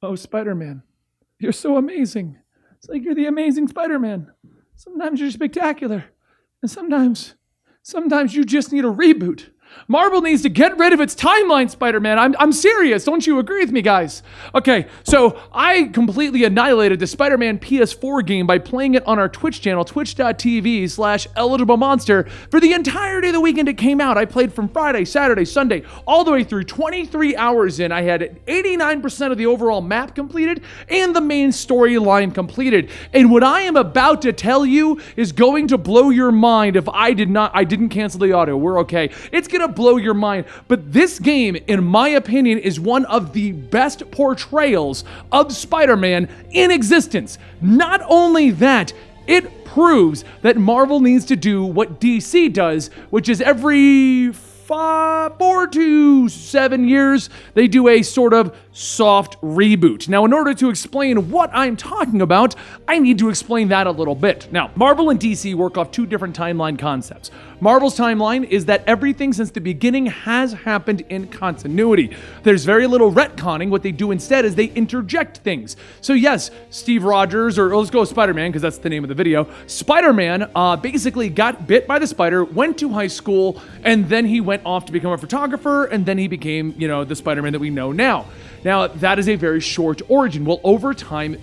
Oh, Spider-Man, you're so amazing. It's like you're the amazing Spider-Man. Sometimes you're spectacular, and sometimes you just need a reboot. Marvel needs to get rid of its timeline, Spider-Man. I'm serious. Don't you agree with me, guys? Okay, so I completely annihilated the Spider-Man PS4 game by playing it on our Twitch channel, twitch.tv/eligible-monster, for the entirety of the weekend it came out. I played from Friday, Saturday, Sunday, all the way through 23 hours in. I had 89% of the overall map completed and the main storyline completed. And what I am about to tell you is going to blow your mind. If I didn't cancel the audio. We're okay. It's gonna blow your mind, but this game, in my opinion, is one of the best portrayals of Spider-Man in existence. Not only that, it proves that Marvel needs to do what DC does, which is every 4 to 7 years, they do a sort of soft reboot. Now, in order to explain what I'm talking about, I need to explain that a little bit. Now, Marvel and DC work off two different timeline concepts. Marvel's timeline is that everything since the beginning has happened in continuity. There's very little retconning. What they do instead is they interject things. So yes, Steve Rogers, or let's go with Spider-Man, because that's the name of the video. Spider-Man basically got bit by the spider, went to high school, and then he went off to become a photographer, and then he became, the Spider-Man that we know now. Now, that is a very short origin. Well, over time,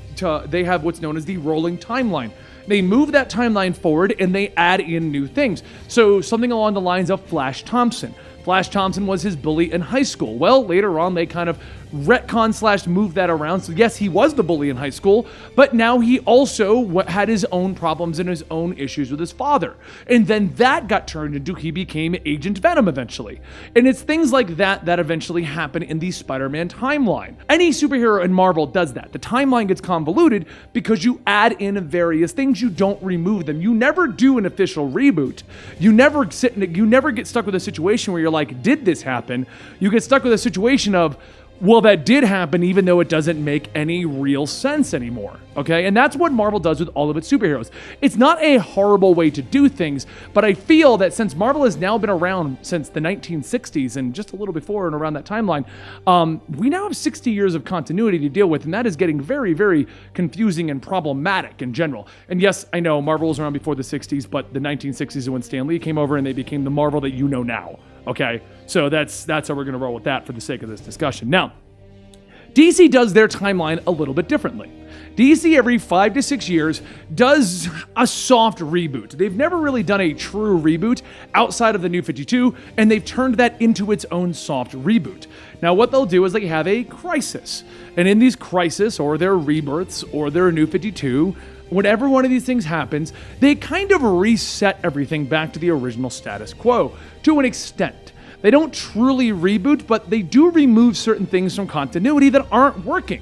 they have what's known as the rolling timeline. They move that timeline forward and they add in new things. So something along the lines of Flash Thompson. Flash Thompson was his bully in high school. Well, later on, they kind of retcon/moved that around. So yes, he was the bully in high school, but now he also had his own problems and his own issues with his father. And then that got turned into he became Agent Venom eventually. And it's things like that that eventually happen in the Spider-Man timeline. Any superhero in Marvel does that. The timeline gets convoluted because you add in various things, you don't remove them. You never do an official reboot. You never get stuck with a situation where you're like, did this happen? You get stuck with a situation of, well, that did happen even though it doesn't make any real sense anymore, okay? And that's what Marvel does with all of its superheroes. It's not a horrible way to do things, but I feel that since Marvel has now been around since the 1960s and just a little before and around that timeline, we now have 60 years of continuity to deal with, and that is getting very, very confusing and problematic in general. And yes, I know Marvel was around before the 60s, but the 1960s is when Stan Lee came over and they became the Marvel that you know now. Okay, so that's how we're gonna roll with that for the sake of this discussion. Now, DC does their timeline a little bit differently. DC every 5 to 6 years does a soft reboot. They've never really done a true reboot outside of the New 52, and they've turned that into its own soft reboot. Now, what they'll do is they have a crisis, and in these crises, or their rebirths, or their New 52, whenever one of these things happens, they kind of reset everything back to the original status quo, to an extent. They don't truly reboot, but they do remove certain things from continuity that aren't working.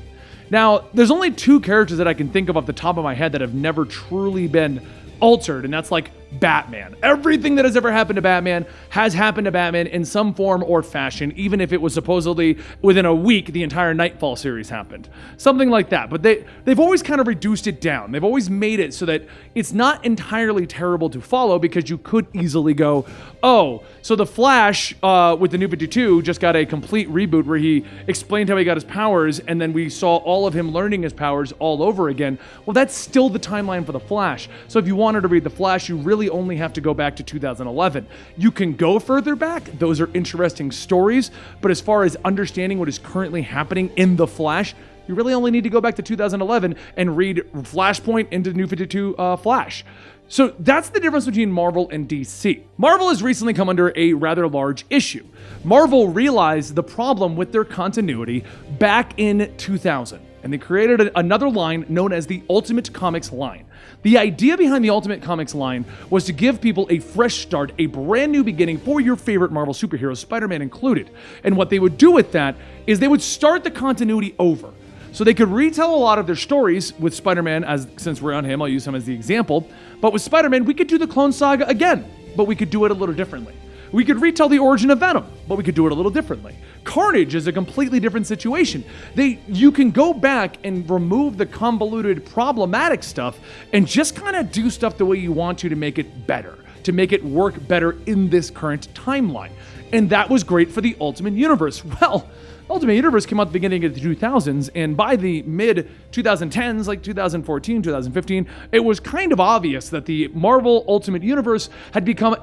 Now, there's only 2 characters that I can think of off the top of my head that have never truly been altered, and that's like Batman. Everything that has ever happened to Batman has happened to Batman in some form or fashion, even if it was supposedly within a week the entire Nightfall series happened. Something like that. But they've always kind of reduced it down. They've always made it so that it's not entirely terrible to follow, because you could easily go, oh, so the Flash with the New 52 just got a complete reboot where he explained how he got his powers, and then we saw all of him learning his powers all over again. Well, that's still the timeline for the Flash. So if you wanted to read the Flash, you really only have to go back to 2011. You can go further back. Those are interesting stories. But as far as understanding what is currently happening in the Flash, you really only need to go back to 2011 and read Flashpoint into New 52 Flash. So that's the difference between Marvel and DC. Marvel has recently come under a rather large issue. Marvel realized the problem with their continuity back in 2000, and they created another line known as the Ultimate Comics line. The idea behind the Ultimate Comics line was to give people a fresh start, a brand new beginning for your favorite Marvel superheroes, Spider-Man included. And what they would do with that is they would start the continuity over. So they could retell a lot of their stories with Spider-Man, since we're on him, I'll use him as the example. But with Spider-Man, we could do the Clone Saga again, but we could do it a little differently. We could retell the origin of Venom, but we could do it a little differently. Carnage is a completely different situation. You can go back and remove the convoluted, problematic stuff and just kind of do stuff the way you want to make it better, to make it work better in this current timeline. And that was great for the Ultimate Universe. Well, Ultimate Universe came out at the beginning of the 2000s, and by the mid-2010s, like 2014, 2015, it was kind of obvious that the Marvel Ultimate Universe had become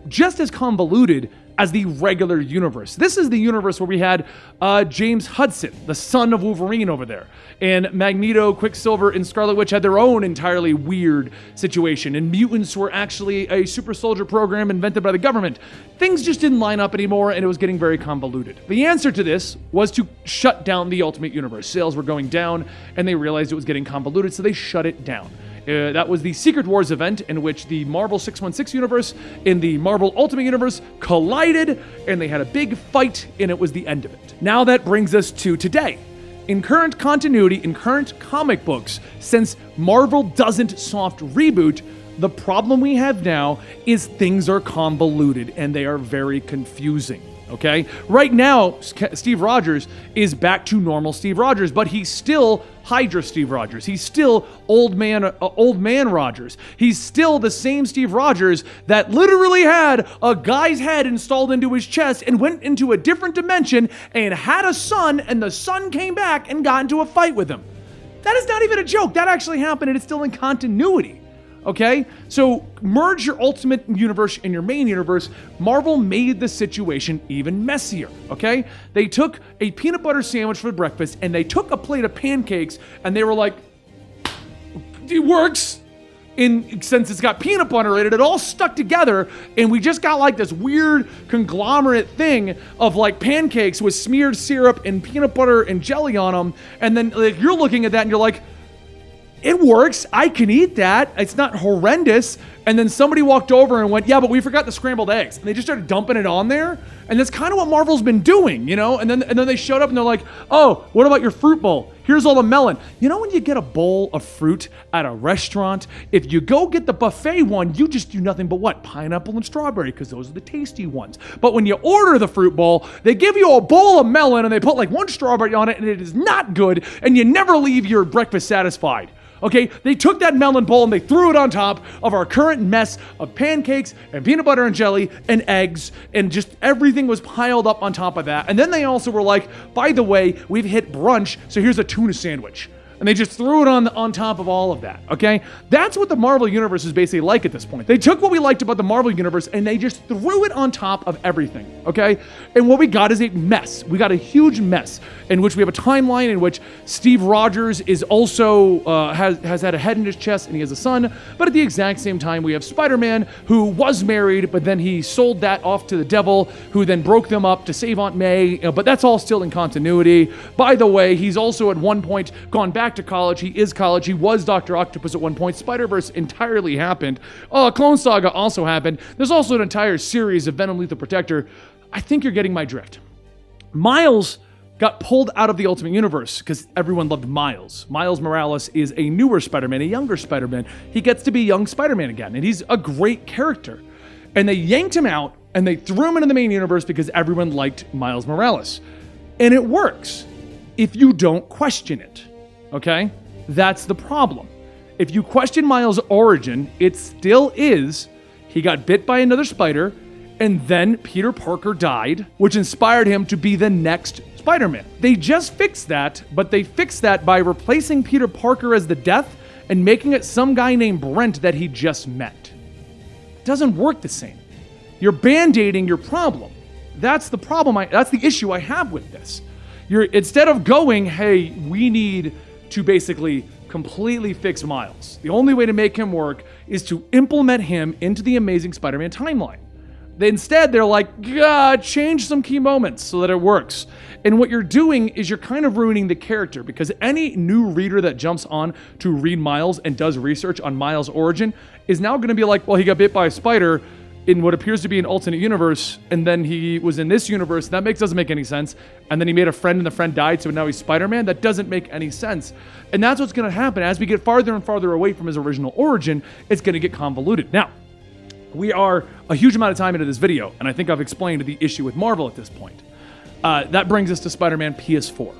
just as convoluted as the regular universe. This is the universe where we had James Hudson, the son of Wolverine over there, and Magneto, Quicksilver, and Scarlet Witch had their own entirely weird situation, and mutants were actually a super soldier program invented by the government. Things just didn't line up anymore, and it was getting very convoluted. The answer to this was to shut down the Ultimate Universe. Sales were going down, and they realized it was getting convoluted, so they shut it down. That was the Secret Wars event in which the Marvel 616 universe and the Marvel Ultimate Universe collided, and they had a big fight, and it was the end of it. Now that brings us to today. In current continuity, in current comic books, since Marvel doesn't soft reboot, the problem we have now is things are convoluted and they are very confusing. Okay? Right now, Steve Rogers is back to normal Steve Rogers, but he's still Hydra Steve Rogers. He's still old man Rogers. He's still the same Steve Rogers that literally had a guy's head installed into his chest and went into a different dimension and had a son, and the son came back and got into a fight with him. That is not even a joke. That actually happened, and it's still in continuity. Okay? So merge your Ultimate Universe and your main universe. Marvel made the situation even messier. Okay? They took a peanut butter sandwich for breakfast and they took a plate of pancakes and they were like, it works. And since it's got peanut butter in it, it all stuck together and we just got like this weird conglomerate thing of like pancakes with smeared syrup and peanut butter and jelly on them. And then like, you're looking at that and you're like, it works. I can eat that. It's not horrendous. And then somebody walked over and went, yeah, but we forgot the scrambled eggs. And they just started dumping it on there. And that's kind of what Marvel's been doing, you know? And then they showed up and they're like, oh, what about your fruit bowl? Here's all the melon. You know when you get a bowl of fruit at a restaurant, if you go get the buffet one, you just do nothing but what? Pineapple and strawberry, because those are the tasty ones. But when you order the fruit bowl, they give you a bowl of melon and they put like one strawberry on it and it is not good and you never leave your breakfast satisfied. Okay, they took that melon bowl and they threw it on top of our current mess of pancakes and peanut butter and jelly and eggs, and just everything was piled up on top of that. And then they also were like, by the way, we've hit brunch, so here's a tuna sandwich. And they just threw it on top of all of that, okay? That's what the Marvel Universe is basically like at this point. They took what we liked about the Marvel Universe and they just threw it on top of everything, okay? And what we got is a mess. We got a huge mess in which we have a timeline in which Steve Rogers is also, has had a head in his chest and he has a son, but at the exact same time we have Spider-Man who was married, but then he sold that off to the devil, who then broke them up to save Aunt May, but that's all still in continuity. By the way, he's also at one point gone back to college. He is college. He was Dr. Octopus at one point. Spider-Verse entirely happened. Clone Saga also happened. There's also an entire series of Venom Lethal Protector. I think you're getting my drift. Miles got pulled out of the Ultimate Universe because everyone loved Miles. Miles Morales is a newer Spider-Man, a younger Spider-Man. He gets to be young Spider-Man again, and he's a great character. And they yanked him out, and they threw him into the main universe because everyone liked Miles Morales. And it works if you don't question it. Okay? That's the problem. If you question Miles' origin, it still is he got bit by another spider, and then Peter Parker died, which inspired him to be the next Spider-Man. They just fixed that, but they fixed that by replacing Peter Parker as the Death and making it some guy named Brent that he just met. It doesn't work the same. You're band-aiding your problem. That's the problem. That's the issue I have with this. Instead of going, hey, we need to basically completely fix Miles. The only way to make him work is to implement him into the Amazing Spider-Man timeline. Instead, they're like, change some key moments so that it works. And what you're doing is you're kind of ruining the character, because any new reader that jumps on to read Miles and does research on Miles' origin is now going to be like, well, he got bit by a spider in what appears to be an alternate universe, and then he was in this universe. That doesn't make any sense. And then he made a friend and the friend died, so now he's Spider-Man. That doesn't make any sense. And that's what's going to happen. As we get farther and farther away from his original origin, it's going to get convoluted. Now, we are a huge amount of time into this video, and I think I've explained the issue with Marvel at this point. That brings us to Spider-Man PS4.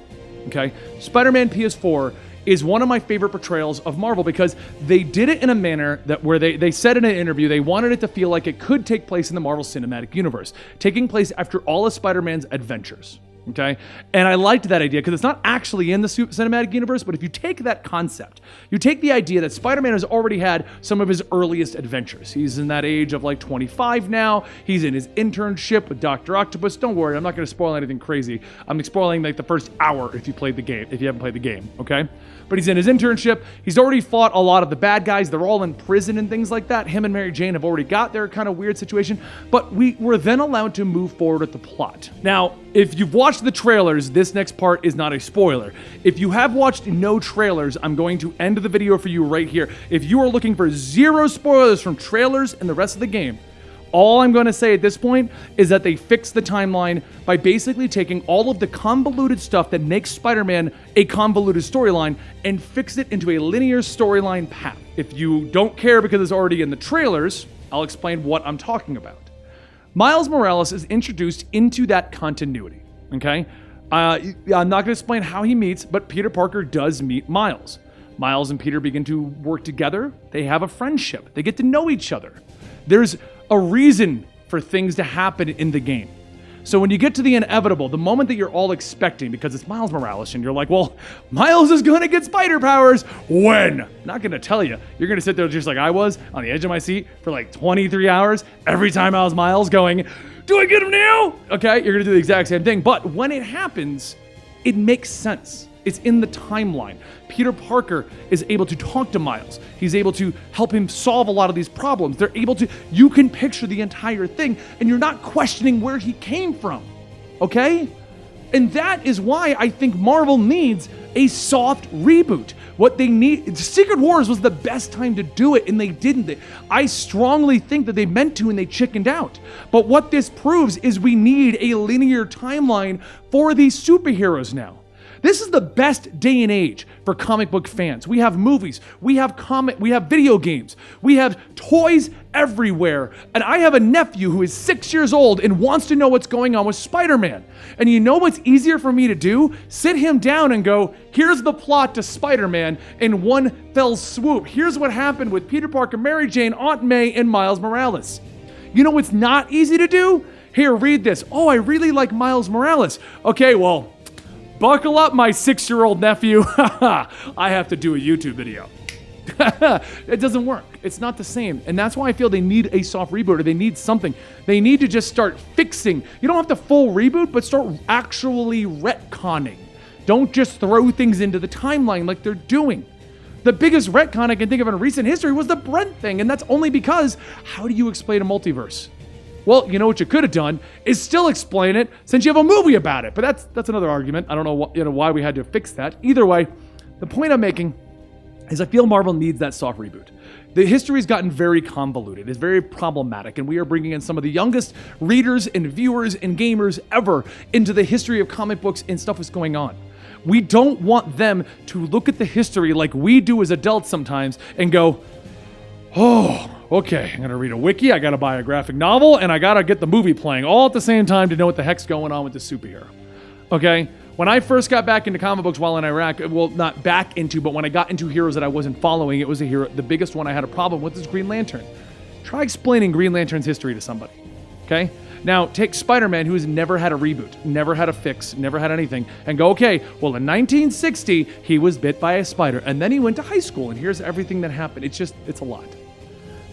Okay? Spider-Man PS4 is one of my favorite portrayals of Marvel because they did it in a manner that where they said in an interview they wanted it to feel like it could take place in the Marvel Cinematic Universe, taking place after all of Spider-Man's adventures. Okay, and I liked that idea because it's not actually in the cinematic universe, but if you take that concept, you take the idea that Spider-Man has already had some of his earliest adventures. He's in that age of like 25 now. He's in his internship with Dr. Octopus. Don't worry, I'm not going to spoil anything crazy. I'm spoiling like the first hour if you haven't played the game, okay? But he's in his internship. He's already fought a lot of the bad guys. They're all in prison and things like that. Him and Mary Jane have already got their kind of weird situation, but we were then allowed to move forward with the plot. Now, if you've watched the trailers, this next part is not a spoiler. If you have watched no trailers, I'm going to end the video for you right here. If you are looking for 0 spoilers from trailers and the rest of the game, all I'm going to say at this point is that they fixed the timeline by basically taking all of the convoluted stuff that makes Spider-Man a convoluted storyline and fix it into a linear storyline path. If you don't care because it's already in the trailers, I'll explain what I'm talking about. Miles Morales is introduced into that continuity, okay? I'm not going to explain how he meets, but Peter Parker does meet Miles. Miles and Peter begin to work together. They have a friendship. They get to know each other. There's a reason for things to happen in the game. So when you get to the inevitable, the moment that you're all expecting, because it's Miles Morales, and you're like, well, Miles is going to get spider powers. When? Not going to tell you. You're going to sit there just like I was, on the edge of my seat for like 23 hours, every time I was Miles going, do I get him now? Okay, you're going to do the exact same thing. But when it happens, it makes sense. It's in the timeline. Peter Parker is able to talk to Miles. He's able to help him solve a lot of these problems. You can picture the entire thing, and you're not questioning where he came from, okay? And that is why I think Marvel needs a soft reboot. What they need, Secret Wars was the best time to do it, and they didn't. I strongly think that they meant to, and they chickened out. But what this proves is we need a linear timeline for these superheroes now. This is the best day and age for comic book fans. We have movies, we have video games, we have toys everywhere. And I have a nephew who is 6 years old and wants to know what's going on with Spider-Man. And you know what's easier for me to do? Sit him down and go, here's the plot to Spider-Man in one fell swoop. Here's what happened with Peter Parker, Mary Jane, Aunt May, and Miles Morales. You know what's not easy to do? Here, read this. Oh, I really like Miles Morales. Okay, well, buckle up, my 6-year-old nephew. I have to do a YouTube video. It doesn't work. It's not the same. And that's why I feel they need a soft reboot, or they need something. They need to just start fixing. You don't have to full reboot, but start actually retconning. Don't just throw things into the timeline like they're doing. The biggest retcon I can think of in recent history was the Brent thing, and that's only because how do you explain a multiverse? Well, you know what you could have done is still explain it since you have a movie about it. But that's another argument. I don't know why we had to fix that. Either way, the point I'm making is I feel Marvel needs that soft reboot. The history's gotten very convoluted. It's very problematic, and we are bringing in some of the youngest readers and viewers and gamers ever into the history of comic books and stuff that's going on. We don't want them to look at the history like we do as adults sometimes and go, oh, okay, I'm going to read a wiki, I got to buy a graphic novel, and I got to get the movie playing all at the same time to know what the heck's going on with the superhero. Okay? When I first got back into comic books while in Iraq, well, not back into, but when I got into heroes that I wasn't following, it was a hero. The biggest one I had a problem with is Green Lantern. Try explaining Green Lantern's history to somebody. Okay? Now, take Spider-Man, who has never had a reboot, never had a fix, never had anything, and go, okay, well, in 1960, he was bit by a spider, and then he went to high school, and here's everything that happened. It's a lot.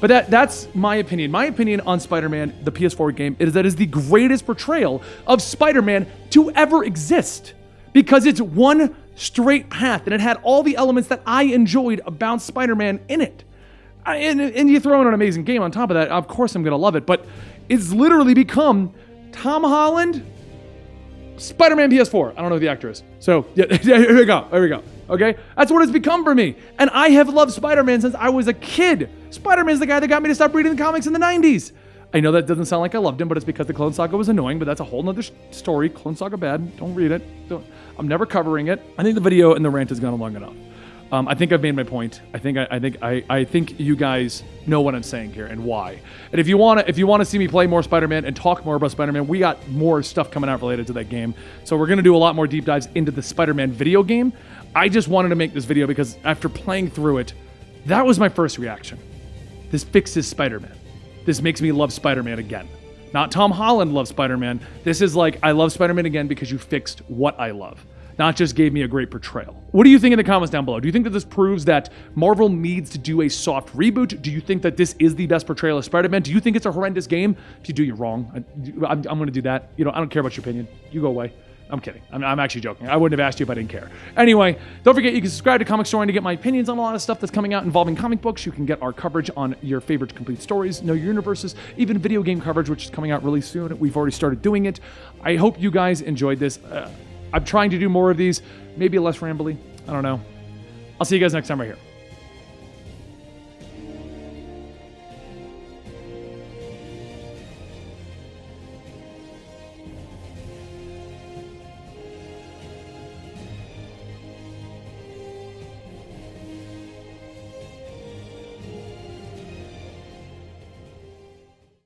But that's my opinion. My opinion on Spider-Man, the PS4 game, is that it is the greatest portrayal of Spider-Man to ever exist. Because it's one straight path, and it had all the elements that I enjoyed about Spider-Man in it. And you throw in an amazing game on top of that, of course I'm going to love it. But it's literally become Tom Holland, Spider-Man PS4. I don't know who the actor is. So, yeah, here we go. Okay? That's what it's become for me. And I have loved Spider-Man since I was a kid. Spider-Man's the guy that got me to stop reading the comics in the 90s. I know that doesn't sound like I loved him, but it's because the Clone Saga was annoying, but that's a whole nother story. Clone Saga bad. Don't read it. I'm never covering it. I think the video and the rant has gone long enough. I think I've made my point. I think you guys know what I'm saying here and why. And if you want to see me play more Spider-Man and talk more about Spider-Man, we got more stuff coming out related to that game. So we're going to do a lot more deep dives into the Spider-Man video game. I just wanted to make this video because after playing through it, that was my first reaction. This fixes Spider-Man. This makes me love Spider-Man again. Not Tom Holland loves Spider-Man. This is like, I love Spider-Man again because you fixed what I love, not just gave me a great portrayal. What do you think in the comments down below? Do you think that this proves that Marvel needs to do a soft reboot? Do you think that this is the best portrayal of Spider-Man? Do you think it's a horrendous game? If you do, you're wrong. I'm going to do that. I don't care about your opinion. You go away. I'm kidding. I'm actually joking. I wouldn't have asked you if I didn't care. Anyway, don't forget you can subscribe to Comicstorian to get my opinions on a lot of stuff that's coming out involving comic books. You can get our coverage on your favorite complete stories, know your universes, even video game coverage, which is coming out really soon. We've already started doing it. I hope you guys enjoyed this. I'm trying to do more of these, maybe less rambly. I don't know. I'll see you guys next time right here.